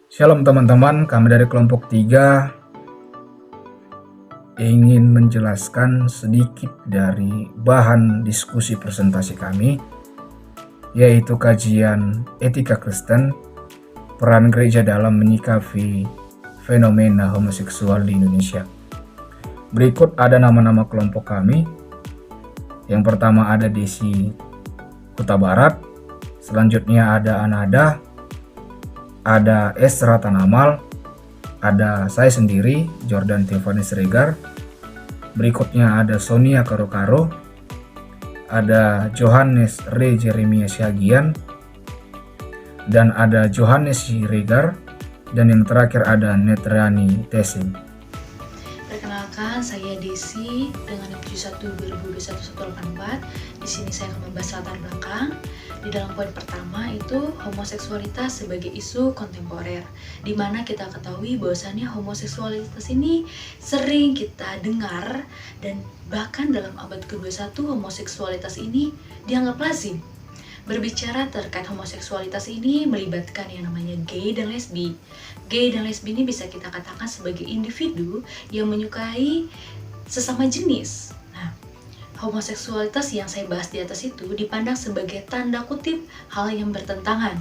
Shalom teman-teman, kami dari kelompok 3 ingin menjelaskan sedikit dari bahan diskusi presentasi kami, yaitu kajian etika Kristen, peran gereja dalam menyikapi fenomena homoseksual di Indonesia. Berikut ada nama-nama kelompok kami. Yang pertama ada Desi Huta Barat, selanjutnya ada Anada, ada Esra Tanamal, ada saya sendiri, Jordan Tiffany Siregar. Berikutnya ada Sonia Karo-Karo, ada Johannes Re Jeremia Syagian, dan ada Johannes Siregar, dan yang terakhir ada Netrani Tesim. Perkenalkan, saya Desi dengan NIM 71 2021 184. Di sini saya akan membahas latar belakang. Di dalam poin pertama itu homoseksualitas sebagai isu kontemporer, di mana kita ketahui bahwasannya homoseksualitas ini sering kita dengar, dan bahkan dalam abad ke-21 homoseksualitas ini dianggap lazim. Berbicara terkait homoseksualitas ini melibatkan yang namanya gay dan lesbi. Gay dan lesbi ini bisa kita katakan sebagai individu yang menyukai sesama jenis. Nah, homoseksualitas yang saya bahas di atas itu dipandang sebagai tanda kutip hal yang bertentangan.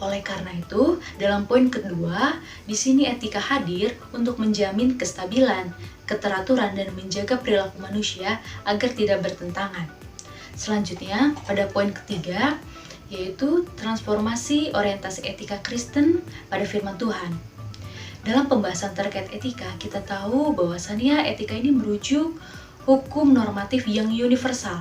Oleh karena itu, dalam poin kedua, di sini etika hadir untuk menjamin kestabilan, keteraturan, dan menjaga perilaku manusia agar tidak bertentangan. Selanjutnya, pada poin ketiga, yaitu transformasi orientasi etika Kristen pada firman Tuhan. Dalam pembahasan terkait etika, kita tahu bahwasannya etika ini merujuk hukum normatif yang universal.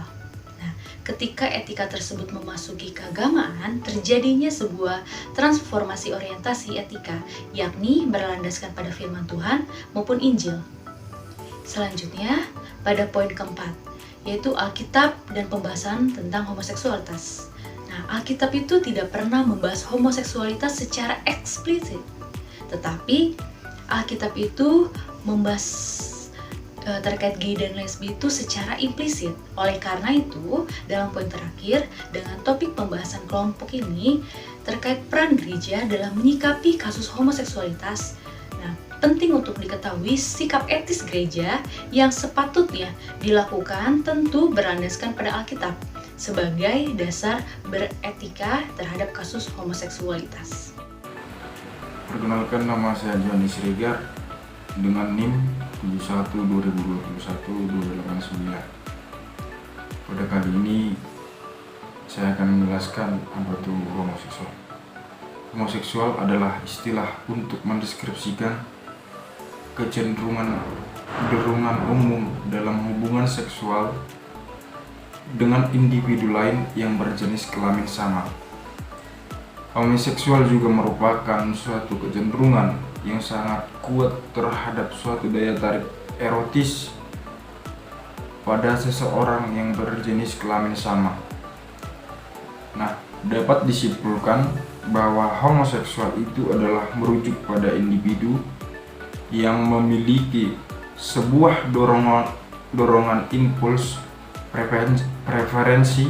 Nah, ketika etika tersebut memasuki keagamaan, terjadinya sebuah transformasi orientasi etika, yakni berlandaskan pada firman Tuhan maupun Injil. Selanjutnya, pada poin keempat, yaitu Alkitab dan pembahasan tentang homoseksualitas. Nah, Alkitab itu tidak pernah membahas homoseksualitas secara eksplisit, tetapi Alkitab itu membahas terkait gay dan lesbi itu secara implisit. Oleh karena itu, dalam poin terakhir, dengan topik pembahasan kelompok ini terkait peran gereja dalam menyikapi kasus homoseksualitas, penting untuk diketahui sikap etis gereja yang sepatutnya dilakukan tentu berlandaskan pada Alkitab sebagai dasar beretika terhadap kasus homoseksualitas. Perkenalkan, nama saya Johannes Siregar dengan NIM 71 2021 289. Pada kali ini saya akan menjelaskan apa itu homoseksual. Homoseksual adalah istilah untuk mendeskripsikan kecenderungan dorongan umum dalam hubungan seksual dengan individu lain yang berjenis kelamin sama. Homoseksual juga merupakan suatu kecenderungan yang sangat kuat terhadap suatu daya tarik erotis pada seseorang yang berjenis kelamin sama. Nah, dapat disimpulkan bahwa homoseksual itu adalah merujuk pada individu yang memiliki sebuah dorongan impuls, preferensi,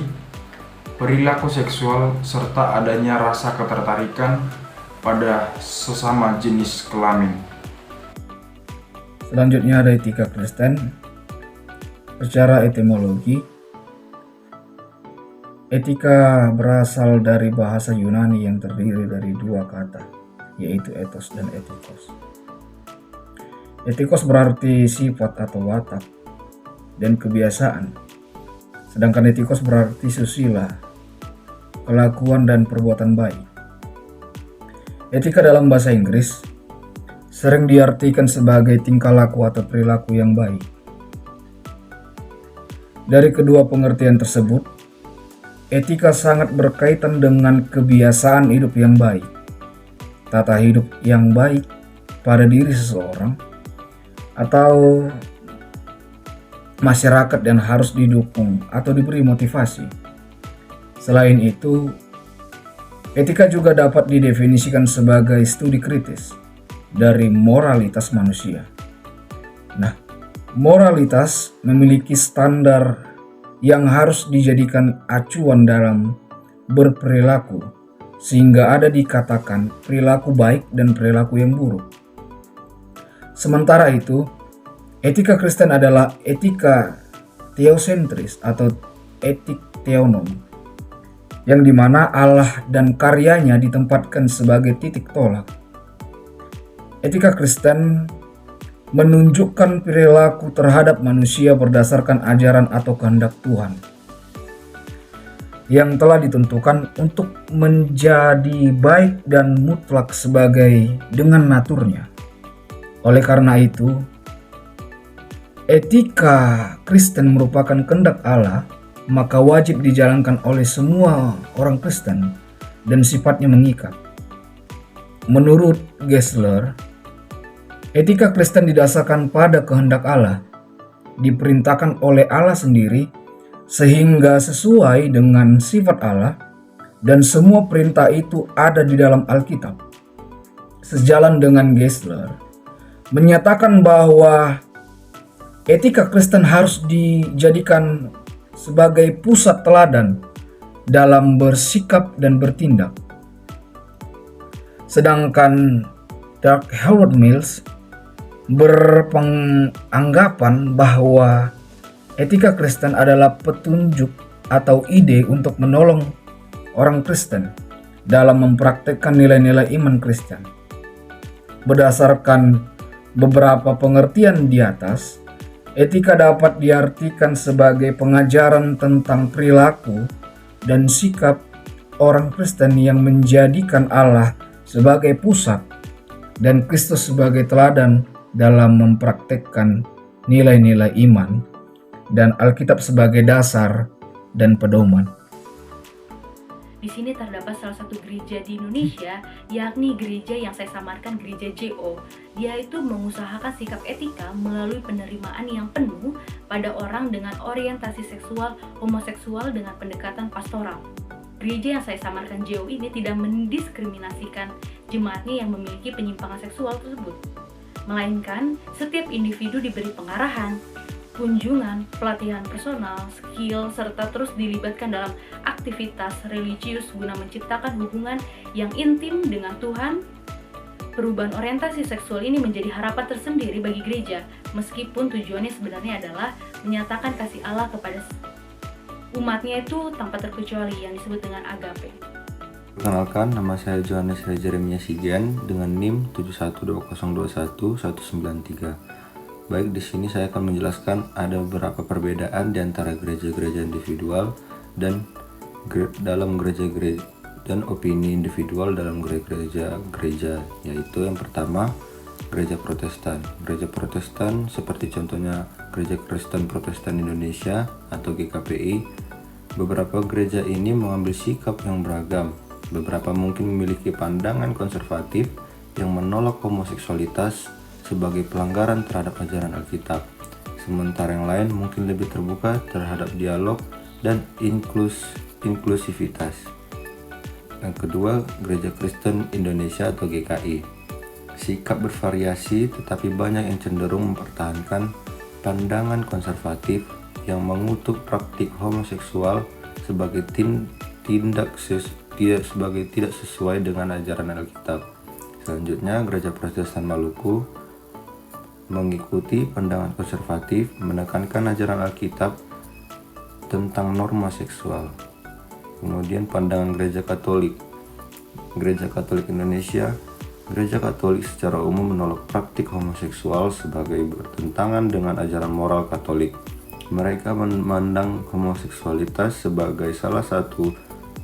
perilaku seksual, serta adanya rasa ketertarikan pada sesama jenis kelamin. Selanjutnya ada etika Kristen. Secara etimologi, etika berasal dari bahasa Yunani yang terdiri dari dua kata, yaitu ethos dan etikos. Etikos berarti sifat atau watak dan kebiasaan, sedangkan etikos berarti susila, kelakuan dan perbuatan baik. Etika dalam bahasa Inggris sering diartikan sebagai tingkah laku atau perilaku yang baik. Dari kedua pengertian tersebut, etika sangat berkaitan dengan kebiasaan hidup yang baik, tata hidup yang baik pada diri seseorang atau masyarakat yang harus didukung atau diberi motivasi. Selain itu, etika juga dapat didefinisikan sebagai studi kritis dari moralitas manusia. Nah, moralitas memiliki standar yang harus dijadikan acuan dalam berperilaku sehingga ada dikatakan perilaku baik dan perilaku yang buruk. Sementara itu, etika Kristen adalah etika teosentris atau etik theonom, yang dimana Allah dan karyanya ditempatkan sebagai titik tolak. Etika Kristen menunjukkan perilaku terhadap manusia berdasarkan ajaran atau kehendak Tuhan yang telah ditentukan untuk menjadi baik dan mutlak sebagai dengan naturnya. Oleh karena itu, etika Kristen merupakan kehendak Allah, maka wajib dijalankan oleh semua orang Kristen dan sifatnya mengikat. Menurut Gessler, etika Kristen didasarkan pada kehendak Allah, diperintahkan oleh Allah sendiri sehingga sesuai dengan sifat Allah, dan semua perintah itu ada di dalam Alkitab. Sejalan dengan Gessler, menyatakan bahwa etika Kristen harus dijadikan sebagai pusat teladan dalam bersikap dan bertindak. Sedangkan Doug Howard Mills berpenganggapan bahwa etika Kristen adalah petunjuk atau ide untuk menolong orang Kristen dalam mempraktikkan nilai-nilai iman Kristen. Berdasarkan beberapa pengertian di atas, etika dapat diartikan sebagai pengajaran tentang perilaku dan sikap orang Kristen yang menjadikan Allah sebagai pusat dan Kristus sebagai teladan dalam mempraktikkan nilai-nilai iman, dan Alkitab sebagai dasar dan pedoman. Di sini terdapat salah satu gereja di Indonesia, yakni gereja yang saya samarkan gereja JO. Dia itu mengusahakan sikap etika melalui penerimaan yang penuh pada orang dengan orientasi seksual homoseksual dengan pendekatan pastoral. Gereja yang saya samarkan JO ini tidak mendiskriminasikan jemaatnya yang memiliki penyimpangan seksual tersebut, melainkan setiap individu diberi pengarahan, kunjungan, pelatihan personal, skill, serta terus dilibatkan dalam aktivitas religius guna menciptakan hubungan yang intim dengan Tuhan. Perubahan orientasi seksual ini menjadi harapan tersendiri bagi gereja, meskipun tujuannya sebenarnya adalah menyatakan kasih Allah kepada umatnya itu tanpa terkecuali, yang disebut dengan agape. Perkenalkan, nama saya Johannes Jeremia Sigian dengan NIM 712021-193. Baik, di sini saya akan menjelaskan ada beberapa perbedaan di antara gereja-gereja individual dan dalam gereja-gereja dan opini individual dalam gereja-gereja, yaitu yang pertama, gereja Protestan. Gereja Protestan seperti contohnya Gereja Kristen Protestan Indonesia atau GKPI. Beberapa gereja ini mengambil sikap yang beragam. Beberapa mungkin memiliki pandangan konservatif yang menolak homoseksualitas sebagai pelanggaran terhadap ajaran Alkitab. Sementara yang lain mungkin lebih terbuka terhadap dialog dan inklusivitas. Yang kedua, Gereja Kristen Indonesia atau GKI. Sikap bervariasi tetapi banyak yang cenderung mempertahankan pandangan konservatif yang mengutuk praktik homoseksual sebagai tidak sesuai dengan ajaran Alkitab. Selanjutnya, Gereja Protestan Maluku mengikuti pandangan konservatif, menekankan ajaran Alkitab tentang norma seksual. Kemudian pandangan Gereja Katolik. Gereja Katolik Indonesia. Gereja Katolik secara umum menolak praktik homoseksual sebagai bertentangan dengan ajaran moral Katolik. Mereka memandang homoseksualitas sebagai salah satu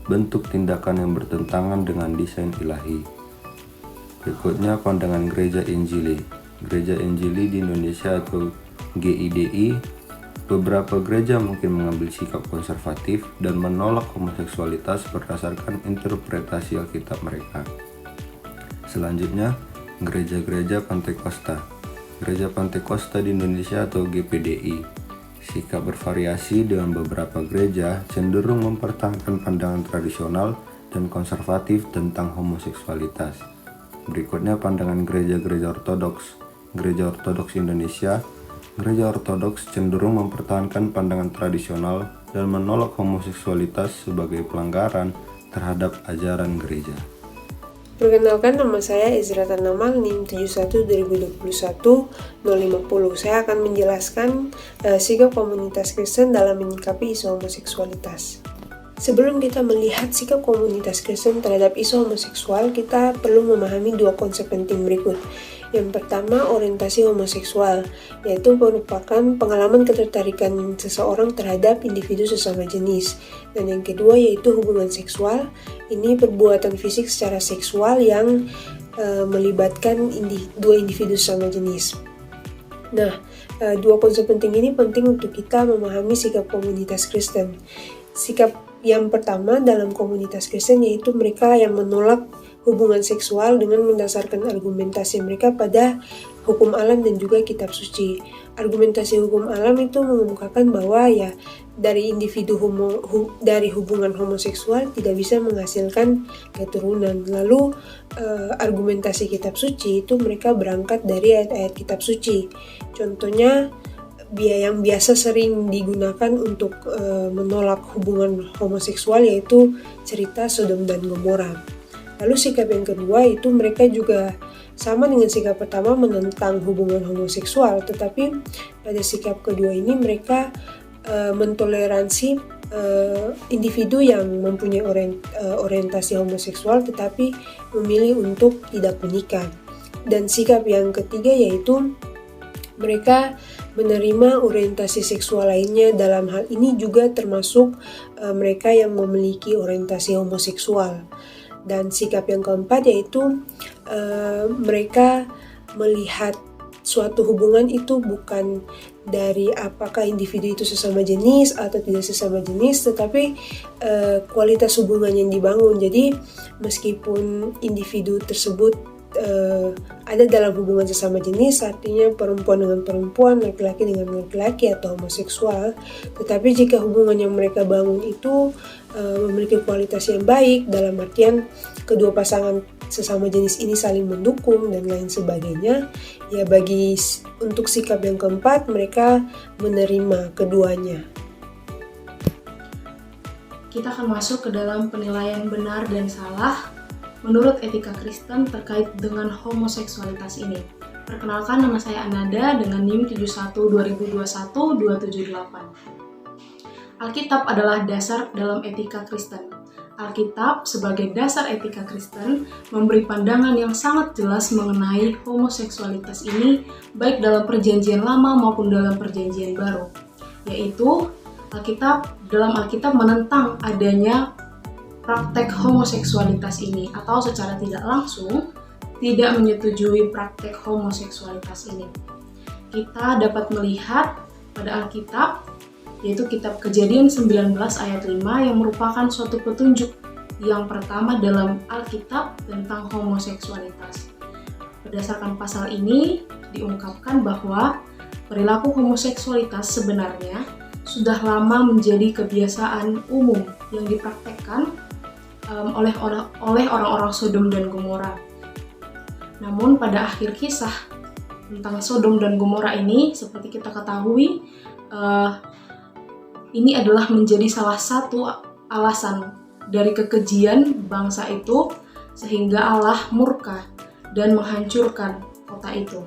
bentuk tindakan yang bertentangan dengan desain ilahi. Berikutnya pandangan Gereja Injili. Gereja Injili di Indonesia atau GIDI. Beberapa gereja mungkin mengambil sikap konservatif dan menolak homoseksualitas berdasarkan interpretasi Alkitab mereka. Selanjutnya, gereja-gereja Pantekosta. Gereja Pantekosta di Indonesia atau GPDI. Sikap bervariasi dengan beberapa gereja cenderung mempertahankan pandangan tradisional dan konservatif tentang homoseksualitas. Berikutnya pandangan gereja-gereja ortodoks. Gereja Ortodoks Indonesia. Gereja Ortodoks cenderung mempertahankan pandangan tradisional dan menolak homoseksualitas sebagai pelanggaran terhadap ajaran gereja. Perkenalkan, nama saya Ezra Tanamal, NIM 71-2021-050. Saya akan menjelaskan sikap komunitas Kristen dalam menyikapi isu homoseksualitas. Sebelum kita melihat sikap komunitas Kristen terhadap isu homoseksual, kita perlu memahami dua konsep penting berikut. Yang pertama, orientasi homoseksual, yaitu merupakan pengalaman ketertarikan seseorang terhadap individu sesama jenis. Dan yang kedua yaitu hubungan seksual, ini perbuatan fisik secara seksual yang melibatkan dua individu sesama jenis. Nah, dua konsep penting ini penting untuk kita memahami sikap komunitas Kristen. Sikap yang pertama dalam komunitas Kristen yaitu mereka yang menolak hubungan seksual dengan mendasarkan argumentasi mereka pada hukum alam dan juga kitab suci. Argumentasi hukum alam itu mengemukakan bahwa dari individu dari hubungan homoseksual tidak bisa menghasilkan keturunan. Lalu argumentasi kitab suci itu mereka berangkat dari ayat-ayat kitab suci. Contohnya yang biasa sering digunakan untuk menolak hubungan homoseksual yaitu cerita Sodom dan Gomora. Lalu sikap yang kedua itu mereka juga sama dengan sikap pertama menentang hubungan homoseksual, tetapi pada sikap kedua ini mereka mentoleransi individu yang mempunyai orientasi homoseksual tetapi memilih untuk tidak menikah. Dan sikap yang ketiga yaitu mereka menerima orientasi seksual lainnya, dalam hal ini juga termasuk mereka yang memiliki orientasi homoseksual. Dan sikap yang keempat yaitu mereka melihat suatu hubungan itu bukan dari apakah individu itu sesama jenis atau tidak sesama jenis, tetapi kualitas hubungan yang dibangun. Jadi meskipun individu tersebut ada dalam hubungan sesama jenis, artinya perempuan dengan perempuan, laki-laki dengan laki-laki atau homoseksual, tetapi jika hubungan yang mereka bangun itu memiliki kualitas yang baik, dalam artian kedua pasangan sesama jenis ini saling mendukung dan lain sebagainya, untuk sikap yang keempat mereka menerima keduanya. Kita akan masuk ke dalam penilaian benar dan salah menurut etika Kristen terkait dengan homoseksualitas ini. Perkenalkan, nama saya Ananda dengan NIM 71-2021-278. Alkitab adalah dasar dalam etika Kristen. Alkitab sebagai dasar etika Kristen memberi pandangan yang sangat jelas mengenai homoseksualitas ini, baik dalam perjanjian lama maupun dalam perjanjian baru. Yaitu, dalam Alkitab menentang adanya praktek homoseksualitas ini, atau secara tidak langsung tidak menyetujui praktek homoseksualitas ini. Kita dapat melihat pada Alkitab, yaitu kitab Kejadian 19 ayat 5 yang merupakan suatu petunjuk yang pertama dalam Alkitab tentang homoseksualitas. Berdasarkan pasal ini diungkapkan bahwa perilaku homoseksualitas sebenarnya sudah lama menjadi kebiasaan umum yang dipraktekkan oleh orang-orang Sodom dan Gomora. Namun pada akhir kisah tentang Sodom dan Gomora ini, seperti kita ketahui, ini adalah menjadi salah satu alasan dari kekejian bangsa itu sehingga Allah murka dan menghancurkan kota itu.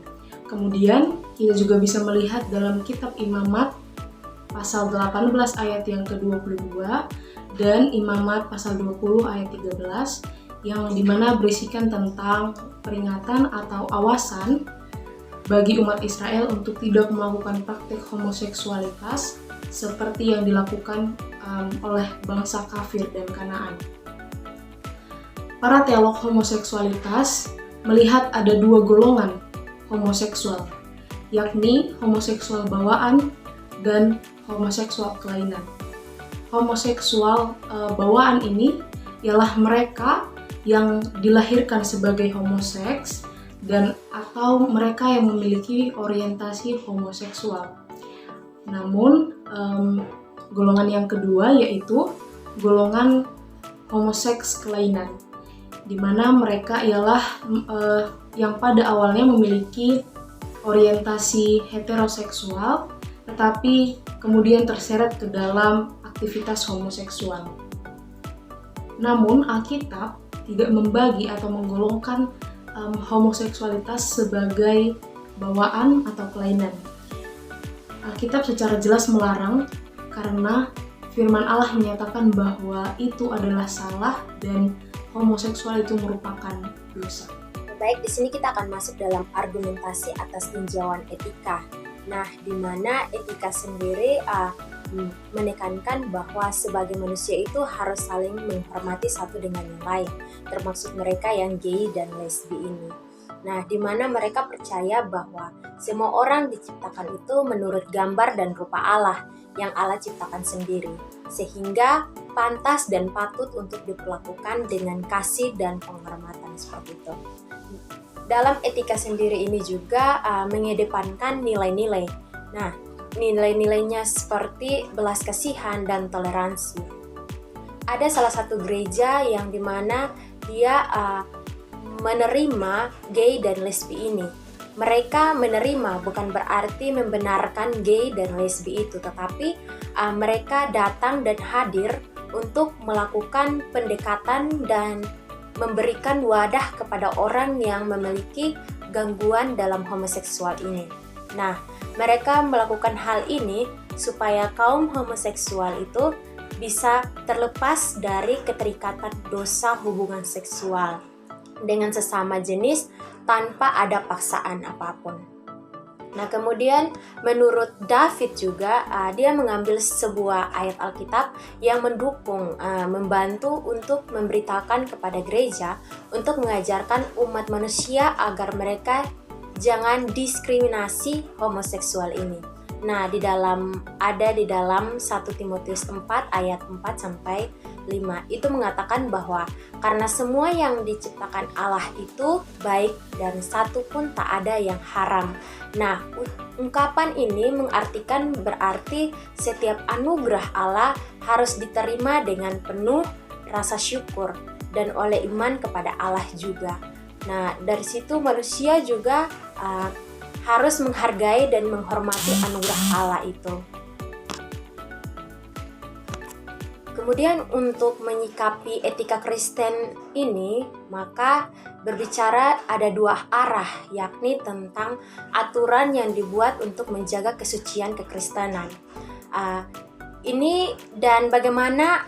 Kemudian kita juga bisa melihat dalam kitab Imamat pasal 18 ayat yang ke-22 dan Imamat pasal 20 ayat 13 yang dimana berisikan tentang peringatan atau awasan bagi umat Israel untuk tidak melakukan praktik homoseksualitas seperti yang dilakukan oleh bangsa kafir dan Kanaan. Para teolog homoseksualitas melihat ada dua golongan homoseksual, yakni homoseksual bawaan dan homoseksual kelainan. Homoseksual bawaan ini ialah mereka yang dilahirkan sebagai homoseks dan atau mereka yang memiliki orientasi homoseksual. Namun golongan yang kedua yaitu golongan homoseks kelainan, di mana mereka ialah yang pada awalnya memiliki orientasi heteroseksual tetapi kemudian terseret ke dalam aktivitas homoseksual. Namun Alkitab tidak membagi atau menggolongkan homoseksualitas sebagai bawaan atau kelainan. Alkitab secara jelas melarang karena firman Allah menyatakan bahwa itu adalah salah dan homoseksual itu merupakan dosa. Baik, di sini kita akan masuk dalam argumentasi atas tinjauan etika. Nah, di mana etika sendiri menekankan bahwa sebagai manusia itu harus saling menghormati satu dengan yang lain, termasuk mereka yang gay dan lesbi ini. Nah, di mana mereka percaya bahwa semua orang diciptakan itu menurut gambar dan rupa Allah yang Allah ciptakan sendiri, sehingga pantas dan patut untuk diperlakukan dengan kasih dan penghormatan seperti itu. Dalam etika sendiri ini juga mengedepankan nilai-nilai. Nah, nilai-nilainya seperti belas kasihan dan toleransi. Ada salah satu gereja yang dimana dia menerima gay dan lesbi ini. Mereka menerima bukan berarti membenarkan gay dan lesbi itu, tetapi mereka datang dan hadir untuk melakukan pendekatan dan memberikan wadah kepada orang yang memiliki gangguan dalam homoseksual ini. Nah, mereka melakukan hal ini supaya kaum homoseksual itu bisa terlepas dari keterikatan dosa hubungan seksual dengan sesama jenis tanpa ada paksaan apapun. Nah, kemudian menurut David juga dia mengambil sebuah ayat Alkitab yang mendukung, membantu untuk memberitakan kepada gereja untuk mengajarkan umat manusia agar mereka jangan diskriminasi homoseksual ini. Nah, ada di dalam 1 Timotius 4 ayat 4 sampai 5 itu mengatakan bahwa karena semua yang diciptakan Allah itu baik dan satu pun tak ada yang haram. Nah, ungkapan ini mengartikan berarti setiap anugerah Allah harus diterima dengan penuh rasa syukur dan oleh iman kepada Allah juga. Nah, dari situ manusia juga harus menghargai dan menghormati anugerah Allah itu. Kemudian untuk menyikapi etika Kristen ini, maka berbicara ada dua arah, yakni tentang aturan yang dibuat untuk menjaga kesucian kekristenan. Ini dan bagaimana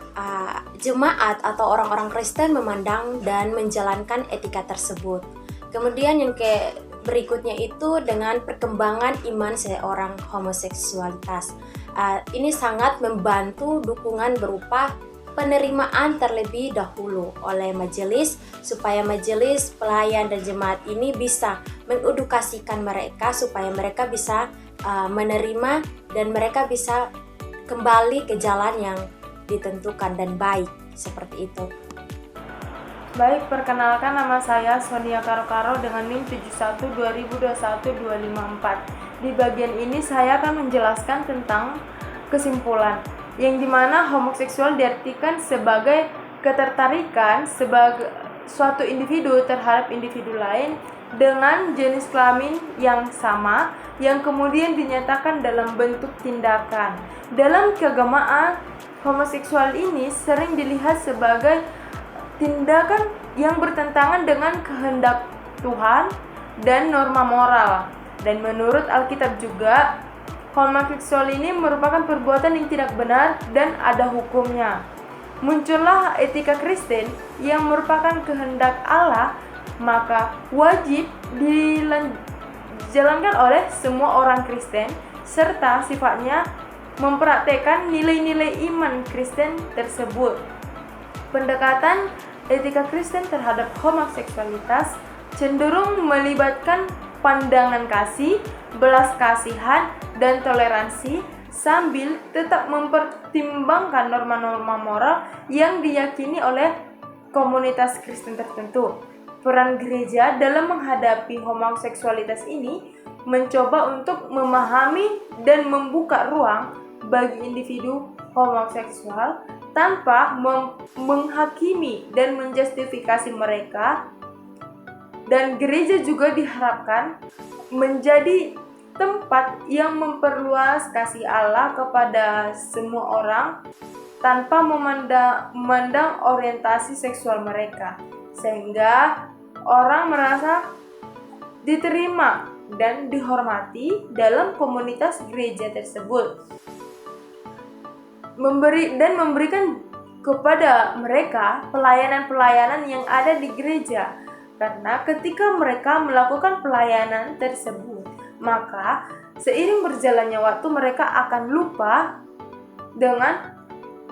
jemaat atau orang-orang Kristen memandang dan menjalankan etika tersebut. Kemudian yang berikutnya itu dengan perkembangan iman seorang homoseksualitas. Ini sangat membantu dukungan berupa penerimaan terlebih dahulu oleh majelis supaya majelis, pelayan dan jemaat ini bisa mengedukasikan mereka supaya mereka bisa menerima dan mereka bisa kembali ke jalan yang ditentukan dan baik seperti itu. Baik, perkenalkan nama saya Sonia Karo-Karo dengan NIM 712021-254. Di bagian ini saya akan menjelaskan tentang kesimpulan, yang dimana homoseksual diartikan sebagai ketertarikan sebagai suatu individu terhadap individu lain dengan jenis kelamin yang sama, yang kemudian dinyatakan dalam bentuk tindakan. Dalam keagamaan, homoseksual ini sering dilihat sebagai tindakan yang bertentangan dengan kehendak Tuhan dan norma moral. Dan menurut Alkitab juga, homoseksual ini merupakan perbuatan yang tidak benar dan ada hukumnya. Muncullah etika Kristen yang merupakan kehendak Allah, maka wajib dijalankan oleh semua orang Kristen serta sifatnya mempraktekkan nilai-nilai iman Kristen tersebut. Pendekatan etika Kristen terhadap homoseksualitas cenderung melibatkan pandangan kasih, belas kasihan, dan toleransi sambil tetap mempertimbangkan norma-norma moral yang diyakini oleh komunitas Kristen tertentu. Peran gereja dalam menghadapi homoseksualitas ini mencoba untuk memahami dan membuka ruang bagi individu homoseksual tanpa menghakimi dan menjustifikasi mereka, dan gereja juga diharapkan menjadi tempat yang memperluas kasih Allah kepada semua orang tanpa memandang orientasi seksual mereka, sehingga orang merasa diterima dan dihormati dalam komunitas gereja tersebut. Memberikan kepada mereka pelayanan-pelayanan yang ada di gereja, karena ketika mereka melakukan pelayanan tersebut, maka seiring berjalannya waktu mereka akan lupa dengan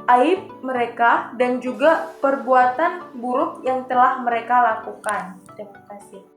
aib mereka dan juga perbuatan buruk yang telah mereka lakukan. Terima kasih.